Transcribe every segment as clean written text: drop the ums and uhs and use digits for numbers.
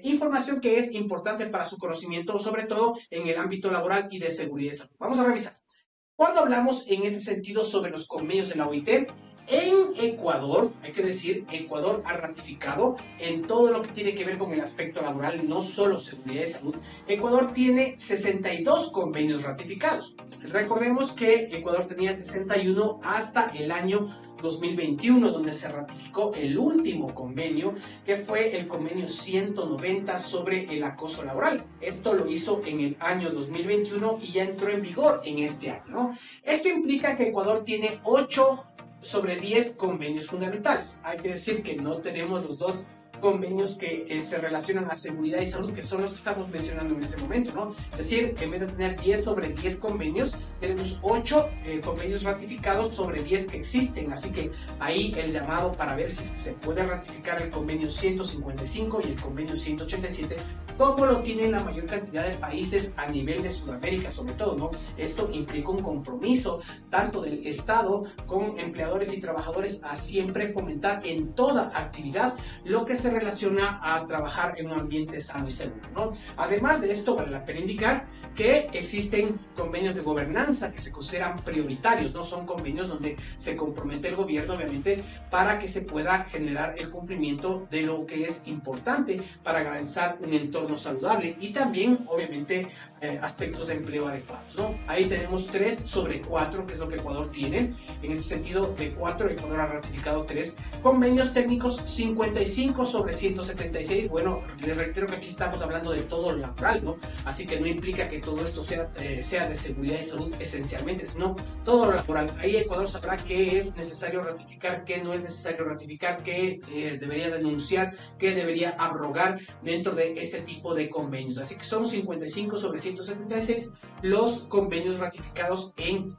información que es importante para su conocimiento, sobre todo en el ámbito laboral y de seguridad y salud. Vamos a revisar. Cuando hablamos en ese sentido sobre los convenios de la OIT, en Ecuador, hay que decir, Ecuador ha ratificado en todo lo que tiene que ver con el aspecto laboral, no solo seguridad y salud. Ecuador tiene 62 convenios ratificados. Recordemos que Ecuador tenía 61 hasta el año 2021, donde se ratificó el último convenio, que fue el convenio 190 sobre el acoso laboral. Esto lo hizo en el año 2021 y ya entró en vigor en este año, ¿no? Esto implica que Ecuador tiene 8 sobre 10 convenios fundamentales. Hay que decir que no tenemos los dos convenios que se relacionan a seguridad y salud, que son los que estamos mencionando en este momento, ¿no? Es decir, en vez de tener 10 sobre 10 convenios, tenemos 8 convenios ratificados sobre 10 que existen, así que ahí el llamado para ver si se puede ratificar el convenio 155 y el convenio 187, como lo tienen la mayor cantidad de países a nivel de Sudamérica, sobre todo, ¿no? Esto implica un compromiso tanto del Estado con empleadores y trabajadores a siempre fomentar en toda actividad lo que se relaciona a trabajar en un ambiente sano y seguro, ¿no? Además de esto, vale la pena indicar que existen convenios de gobernanza que se consideran prioritarios, ¿no? Son convenios donde se compromete el gobierno, obviamente, para que se pueda generar el cumplimiento de lo que es importante para garantizar un entorno saludable y también, obviamente, aspectos de empleo adecuados, ¿no? Ahí tenemos 3 sobre 4, que es lo que Ecuador tiene. En ese sentido, de 4, Ecuador ha ratificado 3 convenios técnicos, 55 sobre 176. Bueno, les reitero que aquí estamos hablando de todo lo laboral, ¿no? Así que no implica que todo esto sea de seguridad y salud esencialmente, sino todo lo laboral. Ahí Ecuador sabrá qué es necesario ratificar, qué no es necesario ratificar, qué debería denunciar, qué debería abrogar dentro de este tipo de convenios. Así que son 55 sobre 176 los convenios ratificados en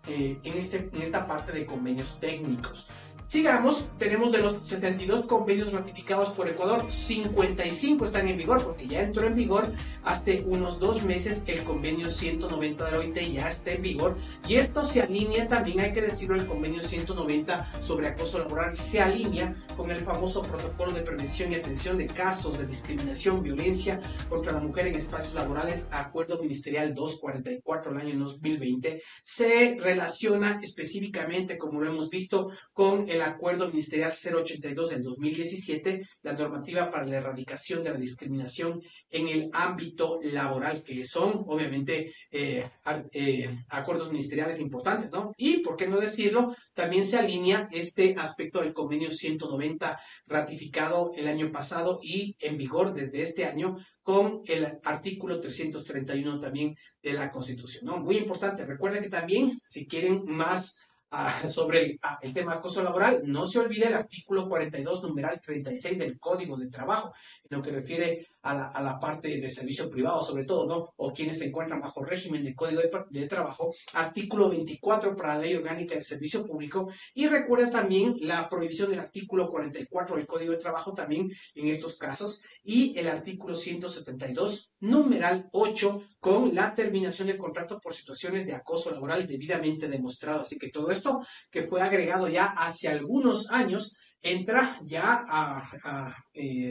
esta parte de convenios técnicos. Sigamos, tenemos de los 62 convenios ratificados por Ecuador, 55 están en vigor, porque ya entró en vigor hace unos 2 meses el convenio 190 de la OIT, ya está en vigor, y esto se alinea también, hay que decirlo, el convenio 190 sobre acoso laboral, se alinea con el famoso protocolo de prevención y atención de casos de discriminación, violencia contra la mujer en espacios laborales, acuerdo ministerial 244 del año 2020, se relaciona específicamente, como lo hemos visto, con el acuerdo ministerial 082 del 2017, la normativa para la erradicación de la discriminación en el ámbito laboral, que son obviamente acuerdos ministeriales importantes, ¿no? Y, por qué no decirlo, también se alinea este aspecto del convenio 190 ratificado el año pasado y en vigor desde este año con el artículo 331 también de la Constitución, ¿no? Muy importante. Recuerden que también, si quieren más sobre el tema de acoso laboral, no se olvide el artículo 42, numeral 36 del Código de Trabajo, en lo que refiere a la parte de servicio privado, sobre todo, ¿no? O quienes se encuentran bajo régimen de Código de Trabajo, artículo 24 para la Ley Orgánica de Servicio Público, y recuerda también la prohibición del artículo 44 del Código de Trabajo también en estos casos, y el artículo 172, numeral 8, con la terminación del contrato por situaciones de acoso laboral debidamente demostrado. Así que todo esto que fue agregado ya hace algunos años entra ya a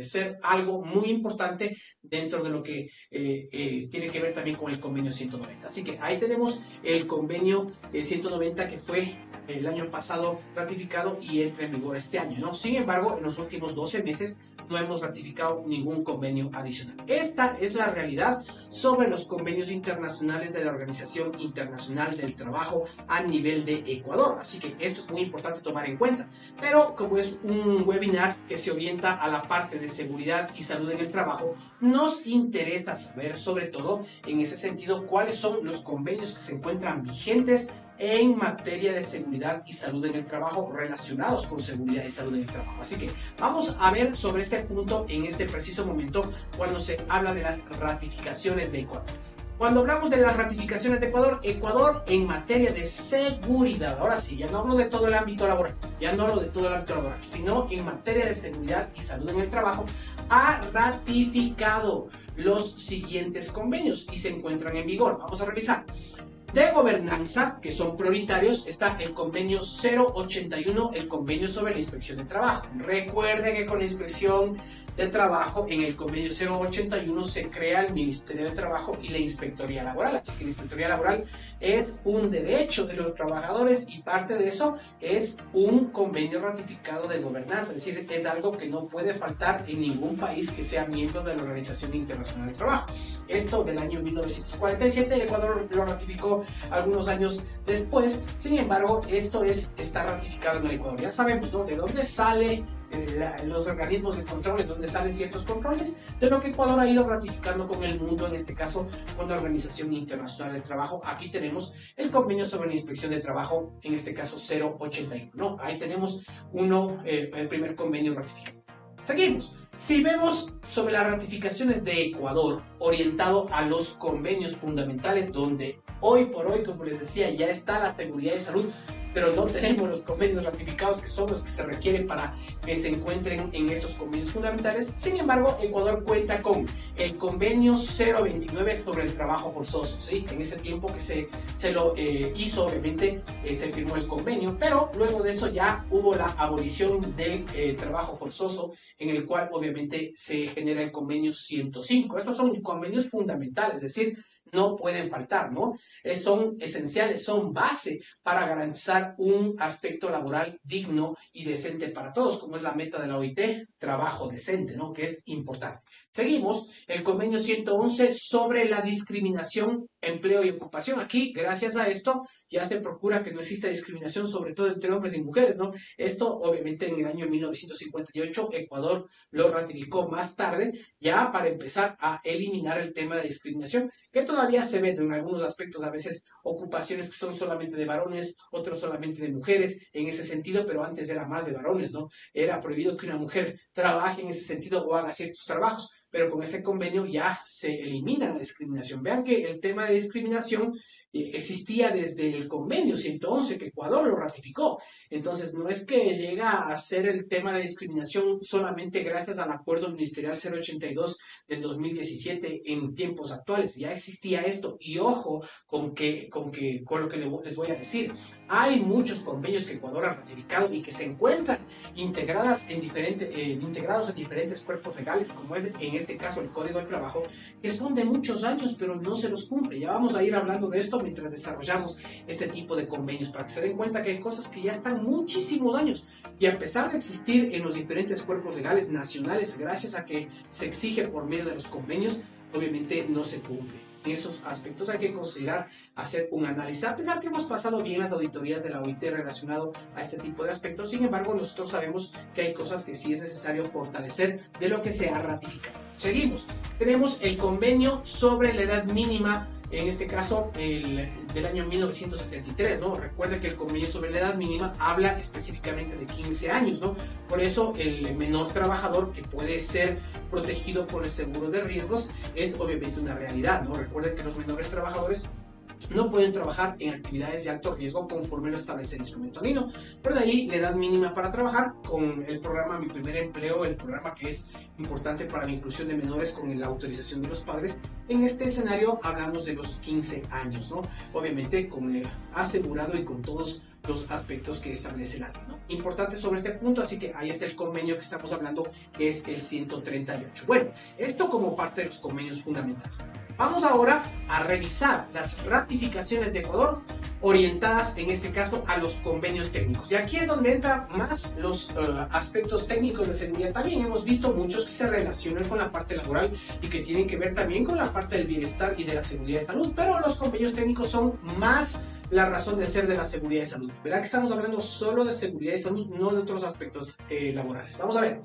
ser algo muy importante dentro de lo que tiene que ver también con el convenio 190. Así que ahí tenemos el convenio 190 que fue el año pasado ratificado y entra en vigor este año, ¿no? Sin embargo, en los últimos 12 meses no hemos ratificado ningún convenio adicional. Esta es la realidad sobre los convenios internacionales de la Organización Internacional del Trabajo a nivel de Ecuador. Así que esto es muy importante tomar en cuenta. Pero como es un webinar que se orienta a la parte de seguridad y salud en el trabajo, nos interesa saber, sobre todo en ese sentido, cuáles son los convenios que se encuentran vigentes en materia de seguridad y salud en el trabajo, relacionados con seguridad y salud en el trabajo. Así que vamos a ver sobre este punto en este preciso momento cuando se habla de las ratificaciones de Ecuador. Cuando hablamos de las ratificaciones de Ecuador, Ecuador en materia de seguridad, ahora sí, ya no hablo de todo el ámbito laboral, sino en materia de seguridad y salud en el trabajo, ha ratificado los siguientes convenios y se encuentran en vigor. Vamos a revisar. De gobernanza, que son prioritarios, está el convenio 081, el convenio sobre la inspección de trabajo. Recuerden que con la inspección de trabajo, en el convenio 081 se crea el Ministerio de Trabajo y la Inspectoría Laboral. Así que la Inspectoría Laboral es un derecho de los trabajadores y parte de eso es un convenio ratificado de gobernanza. Es decir, es algo que no puede faltar en ningún país que sea miembro de la Organización Internacional del Trabajo. Esto del año 1947, el Ecuador lo ratificó algunos años después. Sin embargo, esto está ratificado en el Ecuador. Ya sabemos, ¿no?, de dónde sale los organismos de control, de dónde salen ciertos controles, de lo que Ecuador ha ido ratificando con el mundo, en este caso con la Organización Internacional del Trabajo. Aquí tenemos el convenio sobre la inspección de trabajo, en este caso 081, ¿no? Ahí tenemos el primer convenio ratificado. Seguimos. Si vemos sobre las ratificaciones de Ecuador orientado a los convenios fundamentales, donde hoy por hoy, como les decía, ya está la seguridad de salud, pero no tenemos los convenios ratificados, que son los que se requieren para que se encuentren en estos convenios fundamentales. Sin embargo, Ecuador cuenta con el convenio 029 sobre el trabajo forzoso, ¿sí? En ese tiempo que se lo hizo, obviamente, se firmó el convenio, pero luego de eso ya hubo la abolición del trabajo forzoso, en el cual obviamente se genera el convenio 105. Estos son convenios fundamentales, es decir, no pueden faltar, ¿no? Son esenciales, son base para garantizar un aspecto laboral digno y decente para todos, como es la meta de la OIT, trabajo decente, ¿no?, que es importante. Seguimos, el convenio 111 sobre la discriminación, empleo y ocupación. Aquí, gracias a esto, ya se procura que no exista discriminación, sobre todo entre hombres y mujeres, ¿no? Esto, obviamente, en el año 1958, Ecuador lo ratificó más tarde, ya para empezar a eliminar el tema de discriminación, que todavía se ve en algunos aspectos, a veces ocupaciones que son solamente de varones, otros solamente de mujeres, en ese sentido, pero antes era más de varones, ¿no? Era prohibido que una mujer trabaje en ese sentido o haga ciertos trabajos, pero con este convenio ya se elimina la discriminación. Vean que el tema de discriminación existía desde el convenio 111, que Ecuador lo ratificó. Entonces, no es que llega a ser el tema de discriminación solamente gracias al acuerdo ministerial 082 del 2017 en tiempos actuales. Ya existía esto. Y ojo con lo que les voy a decir. Hay muchos convenios que Ecuador ha ratificado y que se encuentran integrados en diferentes cuerpos legales, como es en este caso el Código de Trabajo, que son de muchos años, pero no se los cumple. Ya vamos a ir hablando de esto mientras desarrollamos este tipo de convenios, para que se den cuenta que hay cosas que ya están muchísimos años y a pesar de existir en los diferentes cuerpos legales nacionales, gracias a que se exige por medio de los convenios, obviamente no se cumple. En esos aspectos hay que considerar hacer un análisis, a pesar que hemos pasado bien las auditorías de la OIT relacionado a este tipo de aspectos. Sin embargo, nosotros sabemos que hay cosas que sí es necesario fortalecer de lo que se ha ratificado. Seguimos. Tenemos el convenio sobre la edad mínima, en este caso del año 1973, ¿no? Recuerden que el convenio sobre la edad mínima habla específicamente de 15 años, ¿no? Por eso el menor trabajador que puede ser protegido por el seguro de riesgos es obviamente una realidad, ¿no? Recuerden que los menores trabajadores no pueden trabajar en actividades de alto riesgo conforme lo establece el instrumento andino. Pero de ahí la edad mínima para trabajar con el programa Mi Primer Empleo, el programa que es importante para la inclusión de menores con la autorización de los padres. En este escenario hablamos de los 15 años, ¿no? Obviamente con el asegurado y con todos los aspectos que establece la ley, ¿no? Importante sobre este punto, así que ahí está el convenio que estamos hablando, que es el 138. Bueno, esto como parte de los convenios fundamentales. Vamos ahora a revisar las ratificaciones de Ecuador orientadas en este caso a los convenios técnicos. Y aquí es donde entran más los aspectos técnicos de seguridad. También hemos visto muchos que se relacionan con la parte laboral y que tienen que ver también con la parte del bienestar y de la seguridad de salud, pero los convenios técnicos son más la razón de ser de la seguridad de salud. Verá que estamos hablando solo de seguridad de salud, no de otros aspectos laborales. Vamos a ver.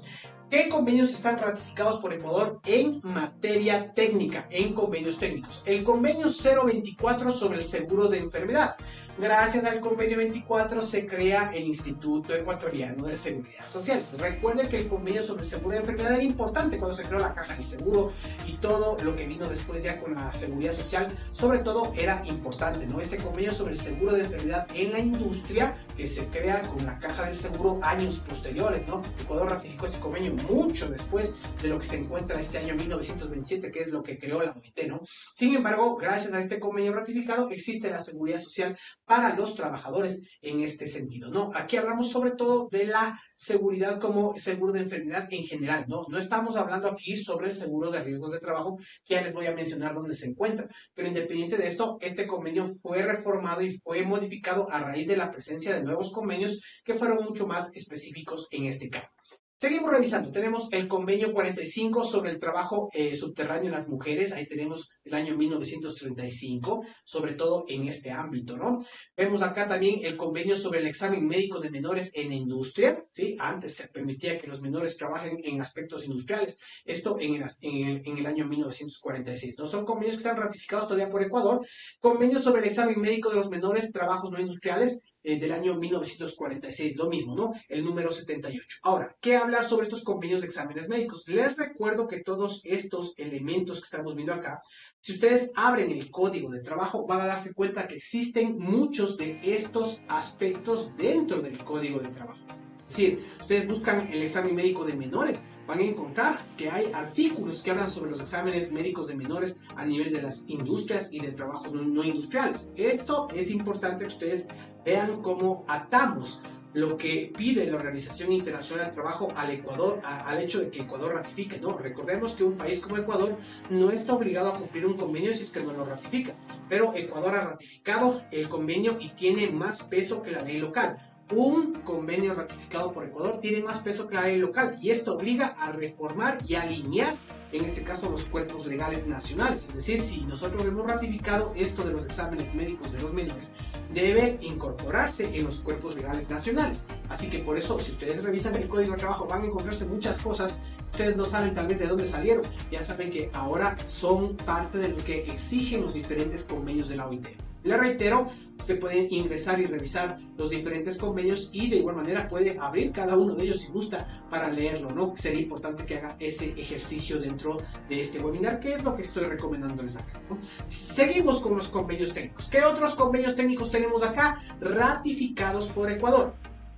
¿Qué convenios están ratificados por Ecuador en materia técnica, en convenios técnicos? El convenio 024 sobre el seguro de enfermedad. Gracias al convenio 24 se crea el Instituto Ecuatoriano de Seguridad Social. Recuerden que el convenio sobre seguro de enfermedad era importante cuando se creó la caja de seguro y todo lo que vino después ya con la seguridad social, sobre todo era importante, ¿no? Este convenio sobre el seguro de enfermedad en la industria que se crea con la caja del seguro años posteriores, ¿no? Ecuador ratificó ese convenio mucho después de lo que se encuentra este año 1927, que es lo que creó la OIT, ¿no? Sin embargo, gracias a este convenio ratificado existe la seguridad social para los trabajadores en este sentido, ¿no? Aquí hablamos sobre todo de la seguridad como seguro de enfermedad en general, ¿no? No estamos hablando aquí sobre el seguro de riesgos de trabajo, que ya les voy a mencionar dónde se encuentra, pero independiente de esto, este convenio fue reformado y fue modificado a raíz de la presencia de nuevos convenios que fueron mucho más específicos en este campo. Seguimos revisando. Tenemos el convenio 45 sobre el trabajo subterráneo en las mujeres. Ahí tenemos el año 1935, sobre todo en este ámbito, ¿no? Vemos acá también el convenio sobre el examen médico de menores en la industria, ¿sí? Antes se permitía que los menores trabajen en aspectos industriales. Esto en el año 1946. No son convenios que están ratificados todavía por Ecuador. Convenio sobre el examen médico de los menores, trabajos no industriales, del año 1946, lo mismo, ¿no? El número 78. Ahora, ¿qué hablar sobre estos convenios de exámenes médicos? Les recuerdo que todos estos elementos que estamos viendo acá, si ustedes abren el código de trabajo, van a darse cuenta que existen muchos de estos aspectos dentro del código de trabajo. Es decir, ustedes buscan el examen médico de menores, van a encontrar que hay artículos que hablan sobre los exámenes médicos de menores a nivel de las industrias y de trabajos no industriales. Esto es importante que ustedes vean cómo atamos lo que pide la Organización Internacional del Trabajo al Ecuador, al hecho de que Ecuador ratifique, ¿no? Recordemos que un país como Ecuador no está obligado a cumplir un convenio si es que no lo ratifica, pero Ecuador ha ratificado el convenio y tiene más peso que la ley local. Un convenio ratificado por Ecuador tiene más peso que la ley local y esto obliga a reformar y alinear, en este caso, los cuerpos legales nacionales. Es decir, si nosotros hemos ratificado esto de los exámenes médicos de los menores, debe incorporarse en los cuerpos legales nacionales. Así que por eso, si ustedes revisan el Código de Trabajo, van a encontrarse muchas cosas. Ustedes no saben tal vez de dónde salieron. Ya saben que ahora son parte de lo que exigen los diferentes convenios de la OIT. Le reitero, usted puede ingresar y revisar los diferentes convenios y de igual manera puede abrir cada uno de ellos si gusta para leerlo, ¿no? Sería importante que haga ese ejercicio dentro de este webinar, que es lo que estoy recomendándoles acá, ¿no? Seguimos con los convenios técnicos. ¿Qué otros convenios técnicos tenemos acá? Ratificados por Ecuador.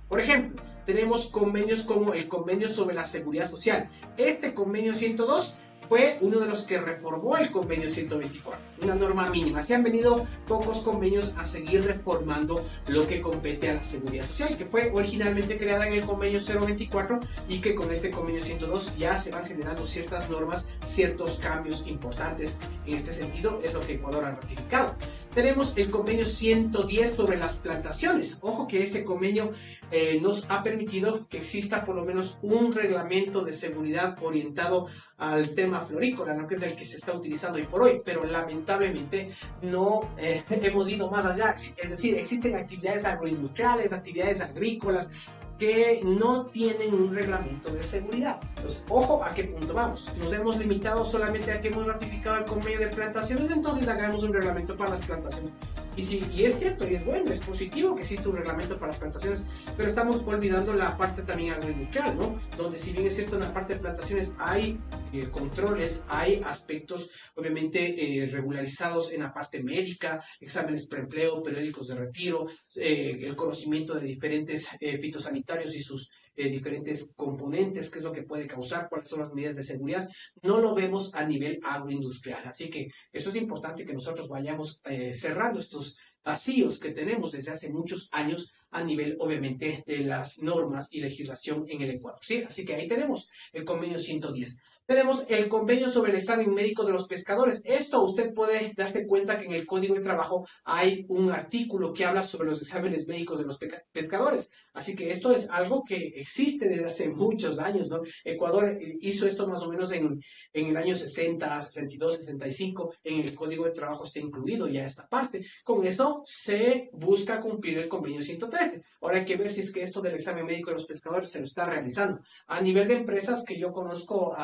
Por ejemplo, tenemos convenios como el convenio sobre la seguridad social. Este convenio 102 fue uno de los que reformó el convenio 124, una norma mínima. Se han venido pocos convenios a seguir reformando lo que compete a la seguridad social, que fue originalmente creada en el convenio 024 y que con este convenio 102 ya se van generando ciertas normas, ciertos cambios importantes. En este sentido es lo que Ecuador ha ratificado. Tenemos el convenio 110 sobre las plantaciones. Ojo que este convenio nos ha permitido que exista por lo menos un reglamento de seguridad orientado al tema florícola, ¿no? Que es el que se está utilizando hoy por hoy, pero lamentablemente no hemos ido más allá. Es decir, existen actividades agroindustriales, actividades agrícolas que no tienen un reglamento de seguridad. Entonces, ojo a qué punto vamos. Nos hemos limitado solamente a que hemos ratificado el convenio de plantaciones, entonces hagamos un reglamento para las plantaciones. Y es cierto, y es bueno, es positivo que exista un reglamento para las plantaciones, pero estamos olvidando la parte también agroindustrial, ¿no? Donde si bien es cierto en la parte de plantaciones hay controles, hay aspectos obviamente regularizados en la parte médica, exámenes preempleo, periódicos de retiro, el conocimiento de diferentes fitosanitarios y sus diferentes componentes, qué es lo que puede causar, cuáles son las medidas de seguridad, no lo vemos a nivel agroindustrial. Así que eso es importante que nosotros vayamos cerrando estos vacíos que tenemos desde hace muchos años a nivel, obviamente, de las normas y legislación en el Ecuador, ¿sí? Así que ahí tenemos el convenio 110. Tenemos el convenio sobre el examen médico de los pescadores. Esto usted puede darse cuenta que en el Código de Trabajo hay un artículo que habla sobre los exámenes médicos de los pescadores. Así que esto es algo que existe desde hace muchos años, ¿no? Ecuador hizo esto más o menos en el año 60, 62, 65. En el Código de Trabajo está incluido ya esta parte. Con eso se busca cumplir el convenio 113. Ahora hay que ver si es que esto del examen médico de los pescadores se lo está realizando. A nivel de empresas que yo conozco,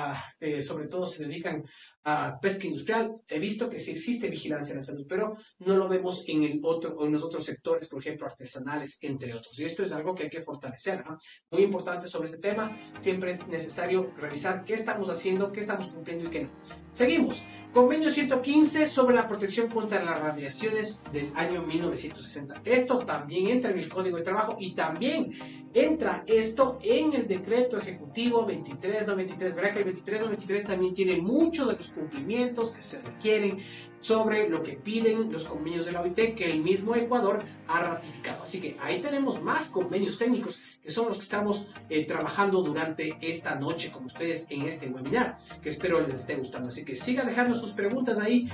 sobre todo se dedican a pesca industrial. He visto que sí existe vigilancia en la salud, pero no lo vemos en los otros sectores, por ejemplo, artesanales, entre otros. Y esto es algo que hay que fortalecer, ¿no? Muy importante sobre este tema. Siempre es necesario revisar qué estamos haciendo, qué estamos cumpliendo y qué no. Seguimos. Convenio 115 sobre la protección contra las radiaciones del año 1960. Esto también entra en el Código de Trabajo y también entra esto en el decreto ejecutivo 2393. Verá que el 2393 también tiene muchos de los cumplimientos que se requieren sobre lo que piden los convenios de la OIT que el mismo Ecuador ha ratificado. Así que ahí tenemos más convenios técnicos que son los que estamos trabajando durante esta noche con ustedes en este webinar, que espero les esté gustando. Así que sigan dejando sus preguntas ahí.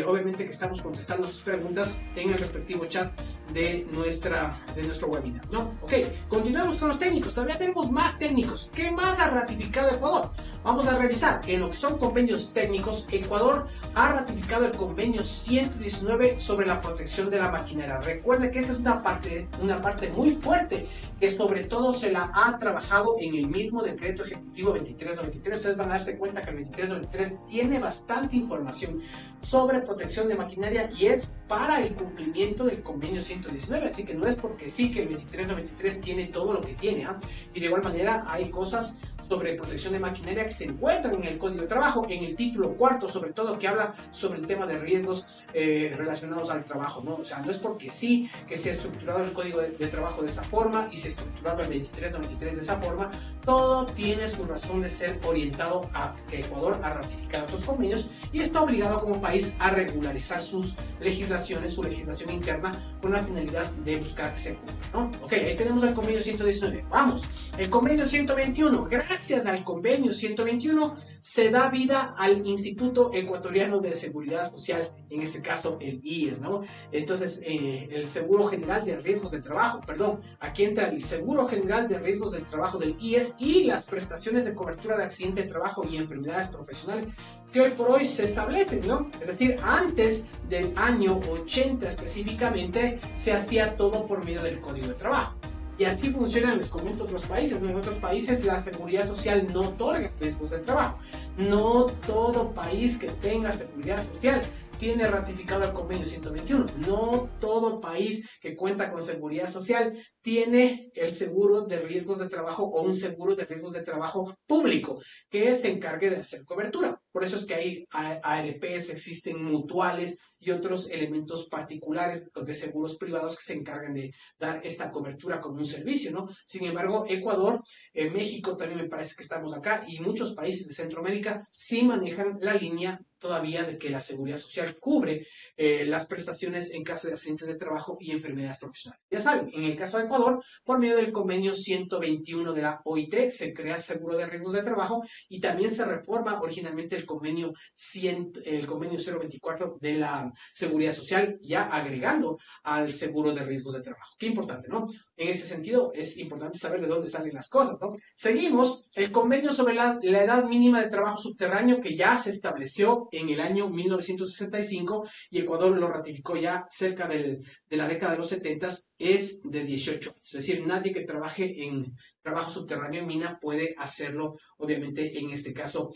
Obviamente que estamos contestando sus preguntas en el respectivo chat de nuestro webinar, ¿no? Ok, continuamos con los técnicos. Todavía tenemos más técnicos. ¿Qué más ha ratificado Ecuador? Vamos a revisar. En lo que son convenios técnicos, Ecuador ha ratificado el convenio 119 sobre la protección de la maquinaria. Recuerden que esta es una parte muy fuerte que sobre todo se la ha trabajado en el mismo decreto ejecutivo 2393. Ustedes van a darse cuenta que el 2393 tiene bastante información sobre protección de maquinaria y es para el cumplimiento del convenio 119. Así que no es porque sí que el 2393 tiene todo lo que tiene, ¿eh? Y de igual manera hay cosas sobre protección de maquinaria que se encuentran en el Código de Trabajo, en el título cuarto, sobre todo, que habla sobre el tema de riesgos relacionados al trabajo, ¿no? O sea, no es porque sí que se ha estructurado el Código de Trabajo de esa forma y se ha estructurado el 2393 de esa forma. Todo tiene su razón de ser orientado a que Ecuador ha ratificado estos convenios y está obligado como país a regularizar sus legislaciones, su legislación interna, con la finalidad de buscar que se cumpla, ¿no? Ok, ahí tenemos el convenio 119. Vamos, el convenio 121. Gracias al convenio 121 se da vida al Instituto Ecuatoriano de Seguridad Social, en este caso el IES, ¿no? Entonces, el Seguro General de Riesgos del Trabajo, perdón, aquí entra el Seguro General de Riesgos del Trabajo del IES y las prestaciones de cobertura de accidente de trabajo y enfermedades profesionales que hoy por hoy se establecen, ¿no? Es decir, antes del año 80 específicamente, se hacía todo por medio del Código de Trabajo. Y así funcionan, les comento, otros países. En otros países la seguridad social no otorga riesgos del trabajo. No todo país que tenga seguridad social tiene ratificado el convenio 121. No todo país que cuenta con seguridad social tiene el seguro de riesgos de trabajo o un seguro de riesgos de trabajo público que se encargue de hacer cobertura. Por eso es que hay ARPs, existen mutuales y otros elementos particulares de seguros privados que se encargan de dar esta cobertura como un servicio, ¿no? Sin embargo, Ecuador, México también me parece que estamos acá y muchos países de Centroamérica sí manejan la línea todavía de que la seguridad social cubre las prestaciones en caso de accidentes de trabajo y enfermedades profesionales. Ya saben, en el caso de Ecuador, por medio del convenio 121 de la OIT, se crea seguro de riesgos de trabajo y también se reforma originalmente el convenio 024 de la seguridad social, ya agregando al seguro de riesgos de trabajo. Qué importante, ¿no? En ese sentido, es importante saber de dónde salen las cosas, ¿no? Seguimos, el convenio sobre la edad mínima de trabajo subterráneo que ya se estableció en el año 1965 y Ecuador lo ratificó ya cerca de la década de los 70, es de 18 años. Es decir, nadie que trabaje en trabajo subterráneo en mina puede hacerlo, obviamente, en este caso,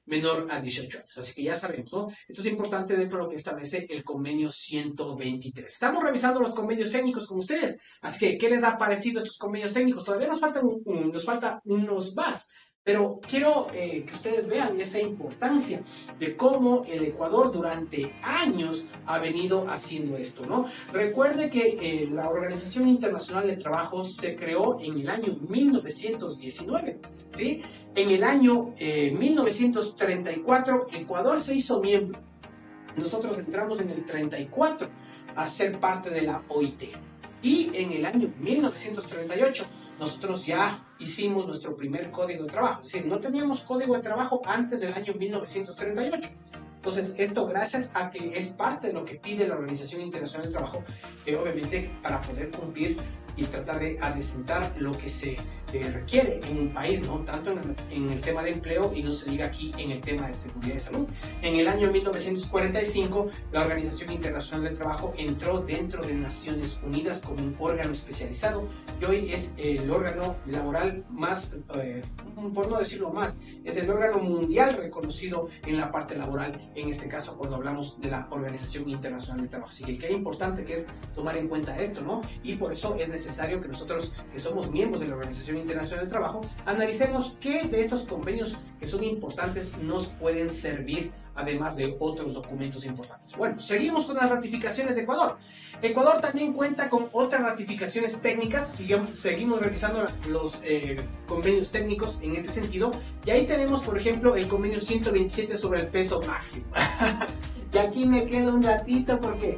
menor a 18 años. Así que ya sabemos, ¿no? Esto es importante dentro de lo que establece el convenio 123. Estamos revisando los convenios técnicos con ustedes. Así que, ¿qué les ha parecido estos convenios técnicos? Todavía nos falta unos más. Pero quiero que ustedes vean esa importancia de cómo el Ecuador durante años ha venido haciendo esto, ¿no? Recuerde que la Organización Internacional del Trabajo se creó en el año 1919, ¿sí? En el año 1934, Ecuador se hizo miembro. Nosotros entramos en el 34 a ser parte de la OIT. Y en el año 1938, nosotros ya hicimos nuestro primer código de trabajo. Es decir, no teníamos código de trabajo antes del año 1938. Entonces, esto gracias a que es parte de lo que pide la Organización Internacional del Trabajo, obviamente para poder cumplir y tratar de adecentar lo que se requiere en un país, ¿no? Tanto en el tema de empleo y no se diga aquí en el tema de seguridad y salud. En el año 1945, la Organización Internacional del Trabajo entró dentro de Naciones Unidas como un órgano especializado y hoy es el órgano laboral más, por no decirlo más, es el órgano mundial reconocido en la parte laboral, en este caso cuando hablamos de la Organización Internacional del Trabajo. Así que qué importante que es tomar en cuenta esto, ¿no? Y por eso es necesario que nosotros, que somos miembros de la Organización Internacional del Trabajo, analicemos qué de estos convenios que son importantes nos pueden servir, además de otros documentos importantes. Bueno, seguimos con las ratificaciones de Ecuador. Ecuador también cuenta con otras ratificaciones técnicas, seguimos revisando los convenios técnicos en este sentido, y ahí tenemos, por ejemplo, el convenio 127 sobre el peso máximo. Y aquí me quedo un ratito porque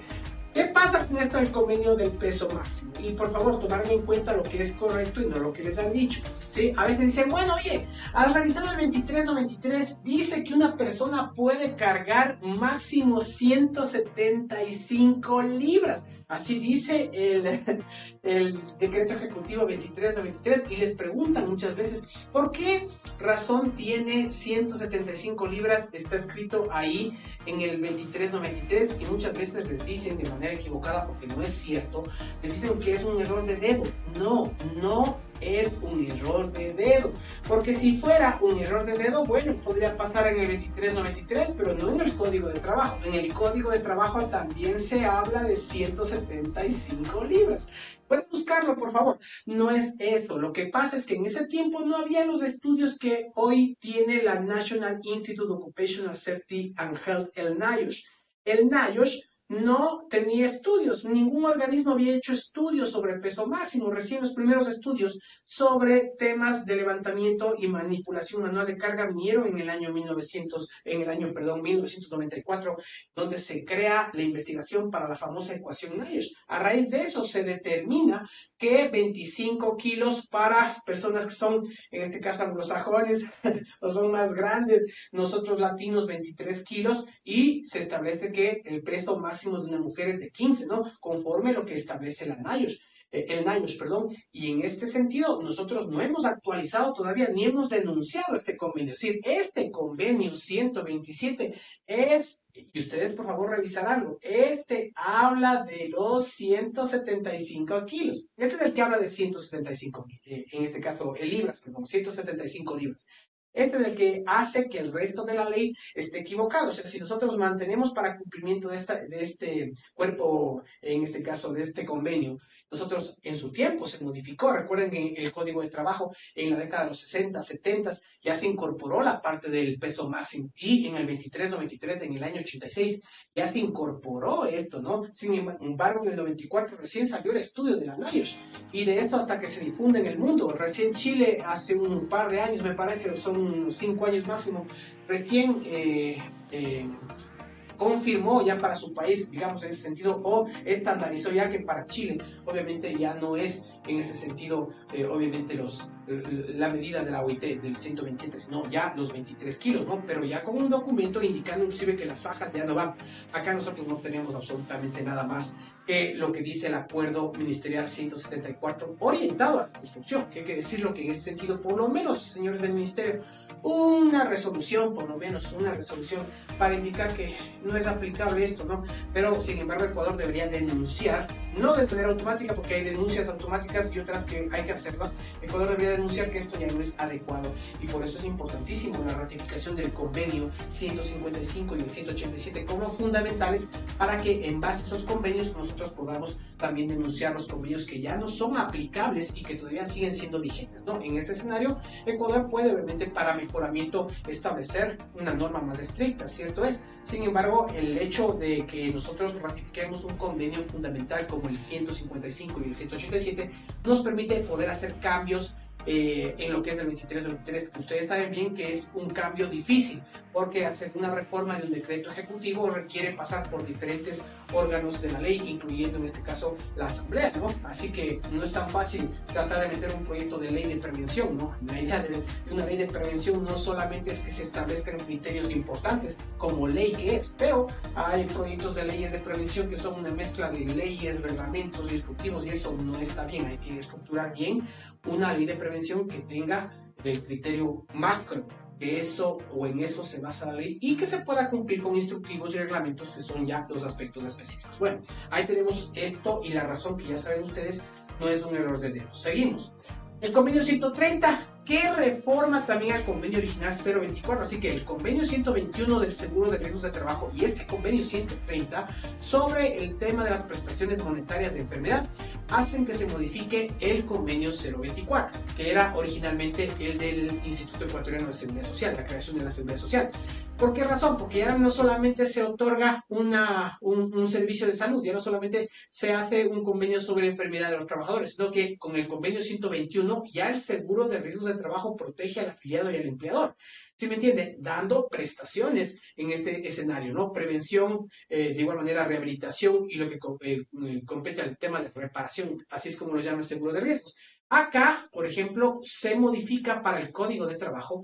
¿qué pasa con esto del convenio del peso máximo? Y por favor, tomarme en cuenta lo que es correcto y no lo que les han dicho, ¿sí? A veces dicen, bueno, oye, al revisar el 2393 dice que una persona puede cargar máximo 175 libras. Así dice el decreto ejecutivo 2393 y les preguntan muchas veces, ¿por qué razón tiene 175 libras? Está escrito ahí en el 2393 y muchas veces les dicen de manera equivocada, porque no es cierto, les dicen que es un error de dedo. No, no es un error de dedo, porque si fuera un error de dedo, bueno, podría pasar en el 2393, pero no en el Código de Trabajo. En el Código de Trabajo también se habla de 175 libras. Pueden buscarlo, por favor. No es esto. Lo que pasa es que en ese tiempo no había los estudios que hoy tiene la National Institute of Occupational Safety and Health, el NIOSH. El NIOSH no tenía estudios, ningún organismo había hecho estudios sobre el peso máximo, recién los primeros estudios sobre temas de levantamiento y manipulación manual de carga vinieron en el año 1994, donde se crea la investigación para la famosa ecuación NIOSH. A raíz de eso se determina que 25 kilos para personas que son, en este caso, anglosajones o son más grandes, nosotros latinos 23 kilos, y se establece que el peso máximo de una mujer es de 15, ¿no? Conforme lo que establece la NIOSH. El NIOSH, perdón, y en este sentido nosotros no hemos actualizado todavía ni hemos denunciado este convenio, es decir, este convenio 127 es, y ustedes por favor revisarán, este habla de los 175 kilos, este es el que habla de 175, en este caso libras, perdón, 175 libras. Este es el que hace que el resto de la ley esté equivocado. O sea, si nosotros mantenemos para cumplimiento de este cuerpo, en este caso de este convenio, nosotros en su tiempo se modificó. Recuerden que en el Código de Trabajo en la década de los 60, 70 ya se incorporó la parte del peso máximo y en el 2393, en el año 86, ya se incorporó esto, ¿no? Sin embargo, en el 94 recién salió el estudio de la NIOSH y de esto hasta que se difunde en el mundo. Recién Chile hace un par de años, me parece, son unos 5 años máximo, recién confirmó ya para su país, digamos en ese sentido, o estandarizó ya que para Chile, obviamente ya no es en ese sentido, obviamente la medida de la OIT del 127, sino ya los 23 kilos, ¿no? Pero ya con un documento indicando inclusive que las fajas ya no van. Acá nosotros no tenemos absolutamente nada más que lo que dice el acuerdo ministerial 174 orientado a la construcción, que hay que decirlo que en ese sentido, por lo menos, señores del ministerio, una resolución, por lo menos una resolución para indicar que no es aplicable esto, ¿no? Pero, sin embargo, Ecuador debería denunciar, no de manera automática, porque hay denuncias automáticas y otras que hay que hacerlas. Ecuador debería denunciar que esto ya no es adecuado y por eso es importantísimo la ratificación del convenio 155 y el 187 como fundamentales para que en base a esos convenios nosotros podamos también denunciar los convenios que ya no son aplicables y que todavía siguen siendo vigentes, ¿no? En este escenario, Ecuador puede, obviamente, para mejoramiento establecer una norma más estricta, ¿cierto es? Sin embargo, el hecho de que nosotros ratifiquemos un convenio fundamental como el 155 y el 187 nos permite poder hacer cambios en lo que es del 23-23. Ustedes saben bien que es un cambio difícil, porque hacer una reforma de un decreto ejecutivo requiere pasar por diferentes órganos de la ley, incluyendo en este caso la Asamblea, ¿no? Así que no es tan fácil tratar de meter un proyecto de ley de prevención, ¿no? La idea de una ley de prevención no solamente es que se establezcan criterios importantes como ley que es, pero hay proyectos de leyes de prevención que son una mezcla de leyes, reglamentos instructivos, y eso no está bien. Hay que estructurar bien una ley de prevención que tenga el criterio macro, que eso o en eso se basa la ley y que se pueda cumplir con instructivos y reglamentos que son ya los aspectos específicos. Bueno, ahí tenemos esto, y la razón que ya saben ustedes no es un error de dedo. Seguimos. El convenio 130, que reforma también al convenio original 024, así que el convenio 121 del seguro de riesgos de trabajo y este convenio 130 sobre el tema de las prestaciones monetarias de enfermedad hacen que se modifique el convenio 024, que era originalmente el del Instituto Ecuatoriano de Seguridad Social, la creación de la Seguridad Social. ¿Por qué razón? Porque ya no solamente se otorga un servicio de salud, ya no solamente se hace un convenio sobre enfermedad de los trabajadores, sino que con el convenio 121 ya el seguro de riesgos de trabajo protege al afiliado y al empleador. ¿Sí me entiende? Dando prestaciones en este escenario, ¿no? Prevención, de igual manera rehabilitación y lo que compete al tema de reparación, así es como lo llama el seguro de riesgos. Acá, por ejemplo, se modifica para el Código de Trabajo,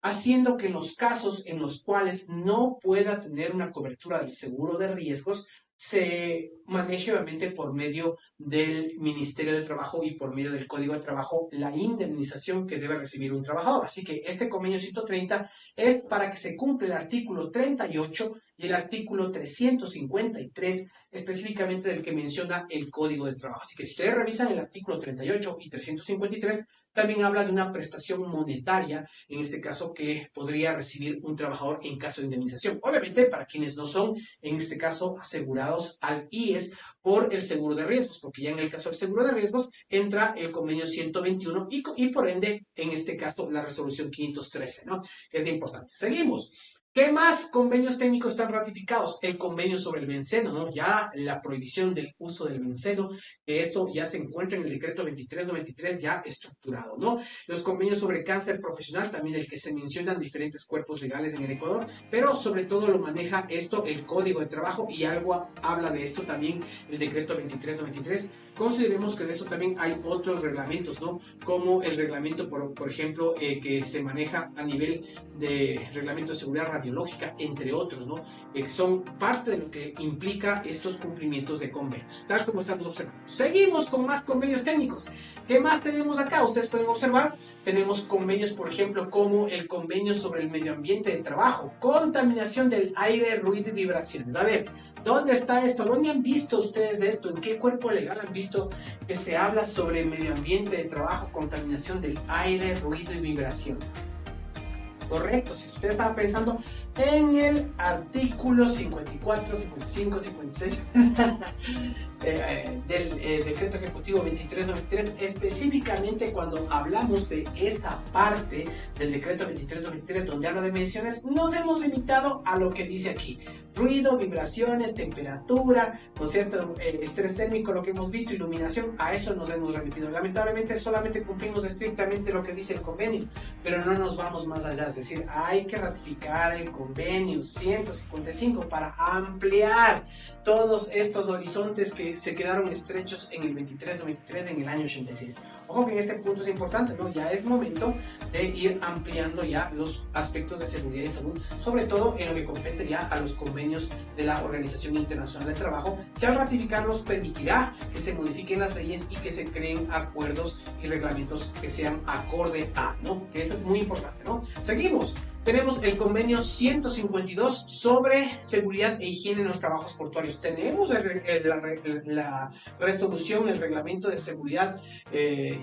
haciendo que en los casos en los cuales no pueda tener una cobertura del seguro de riesgos, se maneje obviamente por medio del Ministerio de Trabajo y por medio del Código de Trabajo la indemnización que debe recibir un trabajador. Así que este convenio 130 es para que se cumpla el artículo 38 y el artículo 353, específicamente del que menciona el Código de Trabajo. Así que si ustedes revisan el artículo 38 y 353, también habla de una prestación monetaria, en este caso, que podría recibir un trabajador en caso de indemnización. Obviamente, para quienes no son, en este caso, asegurados al IES por el seguro de riesgos, porque ya en el caso del seguro de riesgos entra el convenio 121 y por ende, en este caso, la resolución 513, ¿no? Que es importante. Seguimos. ¿Qué más convenios técnicos están ratificados? El convenio sobre el benceno, ¿no? Ya la prohibición del uso del benceno, que esto ya se encuentra en el decreto 2393 ya estructurado, ¿no? Los convenios sobre cáncer profesional, también el que se mencionan diferentes cuerpos legales en el Ecuador, pero sobre todo lo maneja esto el Código de Trabajo, y algo habla de esto también el decreto 2393. Consideremos que de eso también hay otros reglamentos, ¿no? Como el reglamento, por ejemplo, que se maneja a nivel de reglamento de seguridad radiológica, entre otros, ¿no? Que son parte de lo que implica estos cumplimientos de convenios, tal como estamos observando. Seguimos con más convenios técnicos. ¿Qué más tenemos acá? Ustedes pueden observar, tenemos convenios, por ejemplo, como el convenio sobre el medio ambiente de trabajo, contaminación del aire, ruido y vibraciones. A ver, ¿dónde está esto? ¿Dónde han visto ustedes de esto? ¿En qué cuerpo legal han visto que se habla sobre medio ambiente de trabajo, contaminación del aire, ruido y vibraciones? Correcto, si usted estaba pensando en el artículo 54, 55, 56 del decreto ejecutivo 2393, específicamente cuando hablamos de esta parte del decreto 2393 donde habla de mediciones, nos hemos limitado a lo que dice aquí: ruido, vibraciones, temperatura, ¿no es cierto? Estrés térmico, lo que hemos visto, iluminación, a eso nos hemos remitido. Lamentablemente solamente cumplimos estrictamente lo que dice el convenio, pero no nos vamos más allá, es decir, hay que ratificar el convenio 155 para ampliar todos estos horizontes que se quedaron estrechos en el 2393 en el año 86. Ojo que en este punto es importante, ¿no? Ya es momento de ir ampliando ya los aspectos de seguridad y salud, sobre todo en lo que compete ya a los convenios de la Organización Internacional del Trabajo, que al ratificarlos permitirá que se modifiquen las leyes y que se creen acuerdos y reglamentos que sean acorde a, ¿no? Que esto es muy importante, ¿no? Seguimos. Tenemos el convenio 152 sobre seguridad e higiene en los trabajos portuarios. Tenemos la resolución, el reglamento de seguridad el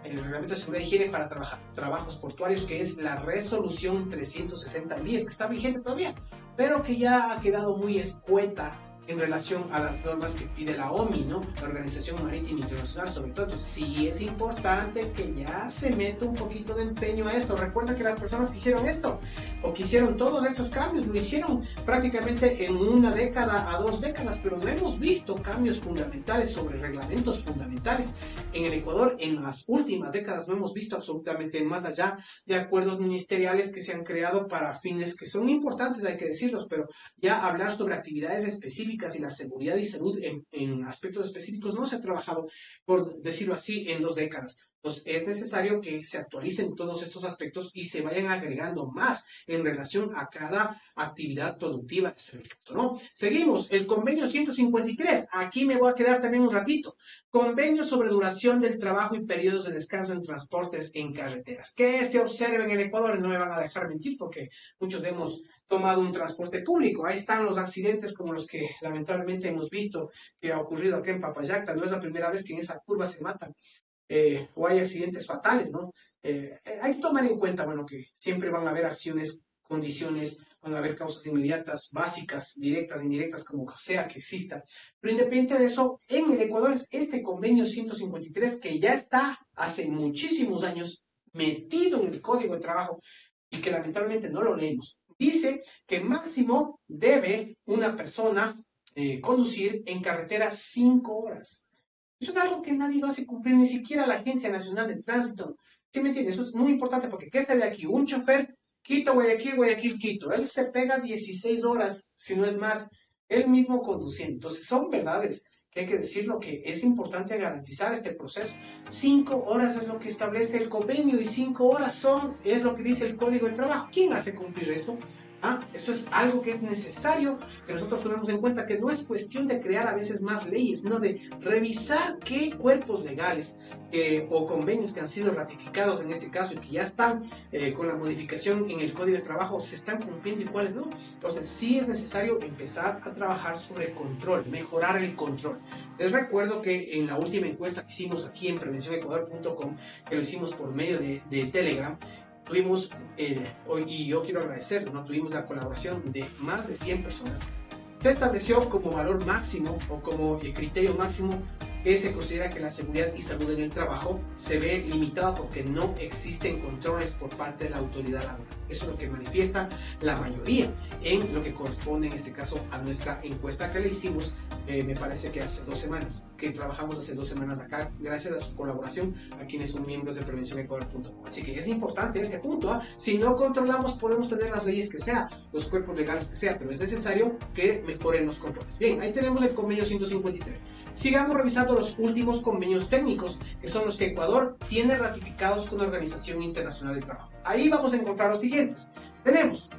reglamento de seguridad e higiene para trabajos portuarios, que es la resolución 360-10, que está vigente todavía, pero que ya ha quedado muy escueta en relación a las normas que pide la OMI, ¿no? La Organización Marítima Internacional, sobre todo. Entonces, sí es importante que ya se meta un poquito de empeño a esto. Recuerda que las personas que hicieron esto, o que hicieron todos estos cambios, lo hicieron prácticamente en una década a 2 décadas, pero no hemos visto cambios fundamentales sobre reglamentos fundamentales. En el Ecuador, en las últimas décadas, no hemos visto absolutamente más allá de acuerdos ministeriales que se han creado para fines que son importantes, hay que decirlos, pero ya hablar sobre actividades específicas y la seguridad y salud en aspectos específicos no se ha trabajado, por decirlo así, en 2 décadas. Entonces, es necesario que se actualicen todos estos aspectos y se vayan agregando más en relación a cada actividad productiva, ¿no? Seguimos, el convenio 153. Aquí me voy a quedar también un ratito. Convenio sobre duración del trabajo y periodos de descanso en transportes en carreteras. ¿Qué es que observen en Ecuador? No me van a dejar mentir porque muchos hemos tomado un transporte público. Ahí están los accidentes como los que lamentablemente hemos visto que ha ocurrido acá en Papayacta. No es la primera vez que en esa curva se matan o hay accidentes fatales, ¿no? Hay que tomar en cuenta, bueno, que siempre van a haber acciones, condiciones, van a haber causas inmediatas, básicas, directas, indirectas, como sea que exista. Pero independiente de eso, en el Ecuador es este convenio 153 que ya está hace muchísimos años metido en el Código de Trabajo y que lamentablemente no lo leemos. Dice que máximo debe una persona conducir en carretera 5 horas. Eso es algo que nadie lo hace cumplir, ni siquiera la Agencia Nacional de Tránsito. ¿Sí me entiendes? Eso es muy importante porque ¿qué está de aquí? Un chofer, Quito, Guayaquil, Guayaquil, Quito. Él se pega 16 horas, si no es más, él mismo conduciendo. Entonces son verdades que hay que decirlo que es importante garantizar este proceso. 5 horas es lo que establece el convenio y 5 horas es lo que dice el Código de Trabajo. ¿Quién hace cumplir esto? Esto es algo que es necesario que nosotros tomemos en cuenta, que no es cuestión de crear a veces más leyes, sino de revisar qué cuerpos legales o convenios que han sido ratificados en este caso y que ya están con la modificación en el Código de Trabajo se están cumpliendo y cuáles no. Entonces sí es necesario empezar a trabajar sobre el control, mejorar el control. Les recuerdo que en la última encuesta que hicimos aquí en prevencionecuador.com, que lo hicimos por medio de Telegram, tuvimos, y yo quiero agradecerles, ¿no? Tuvimos la colaboración de más de 100 personas. Se estableció como valor máximo o como criterio máximo que se considera que la seguridad y salud en el trabajo se ve limitada porque no existen controles por parte de la autoridad laboral. Eso es lo que manifiesta la mayoría en lo que corresponde en este caso a nuestra encuesta que le hicimos, me parece que hace 2 semanas, que trabajamos hace 2 semanas acá, gracias a su colaboración a quienes son miembros de prevencionecuador.com. Así que es importante este punto. Si no controlamos, podemos tener las leyes que sea, los cuerpos legales que sea, pero es necesario que mejoren los controles. Bien, ahí tenemos el convenio 153. Sigamos revisando los últimos convenios técnicos, que son los que Ecuador tiene ratificados con la Organización Internacional del Trabajo. Ahí vamos a encontrar los siguientes. Tenemos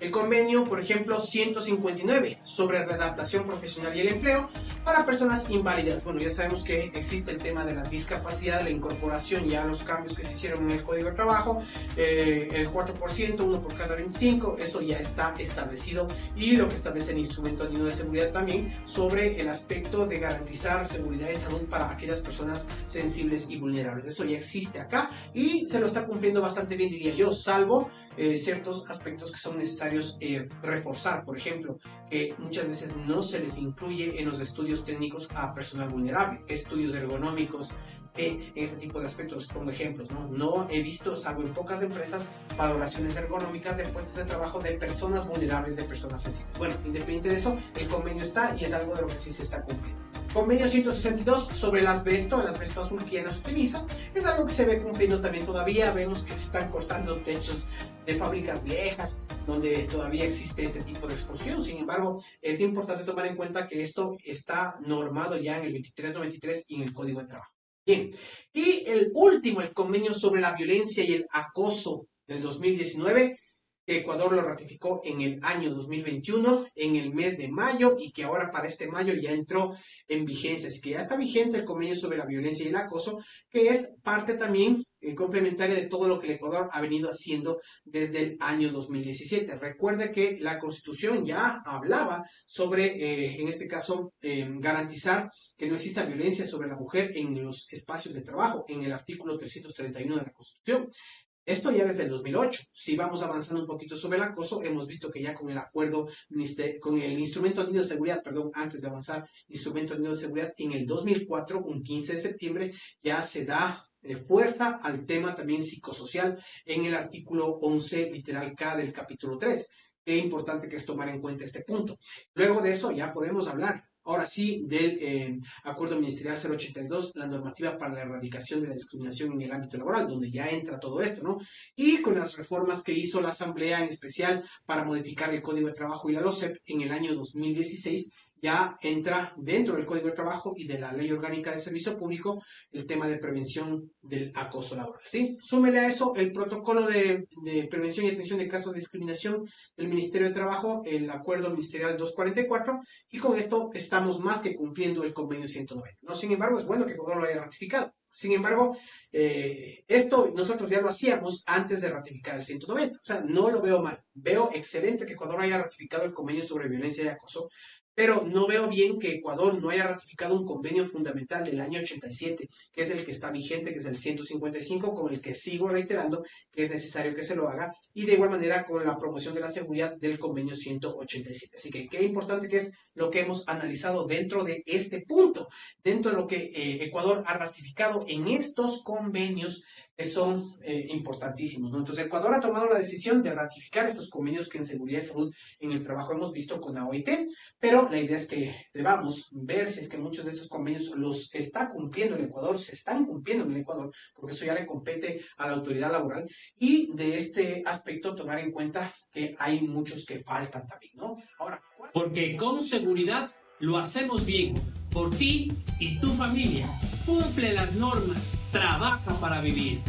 el convenio, por ejemplo, 159 sobre readaptación profesional y el empleo para personas inválidas. Bueno, ya sabemos que existe el tema de la discapacidad, la incorporación ya a los cambios que se hicieron en el Código de Trabajo, el 4%, uno por cada 25, eso ya está establecido, y lo que establece el Instrumento Andino de Seguridad también sobre el aspecto de garantizar seguridad y salud para aquellas personas sensibles y vulnerables. Eso ya existe acá y se lo está cumpliendo bastante bien, diría yo, salvo ciertos aspectos que son necesarios reforzar. Por ejemplo, que muchas veces no se les incluye en los estudios técnicos a personal vulnerable, estudios ergonómicos, en este tipo de aspectos. Pongo ejemplos, ¿no? No he visto, salvo en pocas empresas, valoraciones ergonómicas de puestos de trabajo de personas vulnerables, de personas sensibles. Bueno, independiente de eso, el convenio está y es algo de lo que sí se está cumpliendo. Convenio 162 sobre el asbesto azul que ya no se utiliza, es algo que se ve cumpliendo también todavía. Vemos que se están cortando techos de fábricas viejas donde todavía existe este tipo de exposición. Sin embargo, es importante tomar en cuenta que esto está normado ya en el 2393 y en el Código de Trabajo. Bien, y el último, el convenio sobre la violencia y el acoso del 2019, que Ecuador lo ratificó en el año 2021, en el mes de mayo, y que ahora para este mayo ya entró en vigencia. Así que ya está vigente el convenio sobre la violencia y el acoso, que es parte también complementaria de todo lo que el Ecuador ha venido haciendo desde el año 2017. Recuerde que la Constitución ya hablaba sobre, en este caso, garantizar que no exista violencia sobre la mujer en los espacios de trabajo, en el artículo 331 de la Constitución. Esto ya desde el 2008. Si vamos avanzando un poquito sobre el acoso, hemos visto que ya con el acuerdo, con el Instrumento Andino de Seguridad, perdón, antes de avanzar, Instrumento Andino de Seguridad, en el 2004, un 15 de septiembre, ya se da fuerza al tema también psicosocial en el artículo 11, literal K del capítulo 3. Qué importante que es tomar en cuenta este punto. Luego de eso ya podemos hablar ahora sí del Acuerdo Ministerial 082, la normativa para la erradicación de la discriminación en el ámbito laboral, donde ya entra todo esto, ¿no? Y con las reformas que hizo la Asamblea, en especial para modificar el Código de Trabajo y la LOCEP en el año 2016, ya entra dentro del Código de Trabajo y de la Ley Orgánica de Servicio Público el tema de prevención del acoso laboral, ¿sí? Súmele a eso el protocolo de prevención y atención de casos de discriminación del Ministerio de Trabajo, el Acuerdo Ministerial 244, y con esto estamos más que cumpliendo el convenio 190, ¿no? Sin embargo, es bueno que Ecuador lo haya ratificado. Sin embargo, esto nosotros ya lo hacíamos antes de ratificar el 190. O sea, no lo veo mal. Veo excelente que Ecuador haya ratificado el convenio sobre violencia y acoso, pero no veo bien que Ecuador no haya ratificado un convenio fundamental del año 87, que es el que está vigente, que es el 155, con el que sigo reiterando que es necesario que se lo haga, y de igual manera con la promoción de la seguridad del convenio 187. Así que qué importante que es lo que hemos analizado dentro de este punto, dentro de lo que Ecuador ha ratificado en estos convenios que son importantísimos, ¿no? Entonces, Ecuador ha tomado la decisión de ratificar estos convenios que en seguridad y salud en el trabajo hemos visto con la OIT, pero la idea es que debamos ver si es que muchos de estos convenios los está cumpliendo el Ecuador, se están cumpliendo en el Ecuador, porque eso ya le compete a la autoridad laboral, y de este aspecto tomar en cuenta que hay muchos que faltan también, ¿no? Ahora, porque con seguridad lo hacemos bien, por ti y tu familia. Cumple las normas, trabaja para vivir.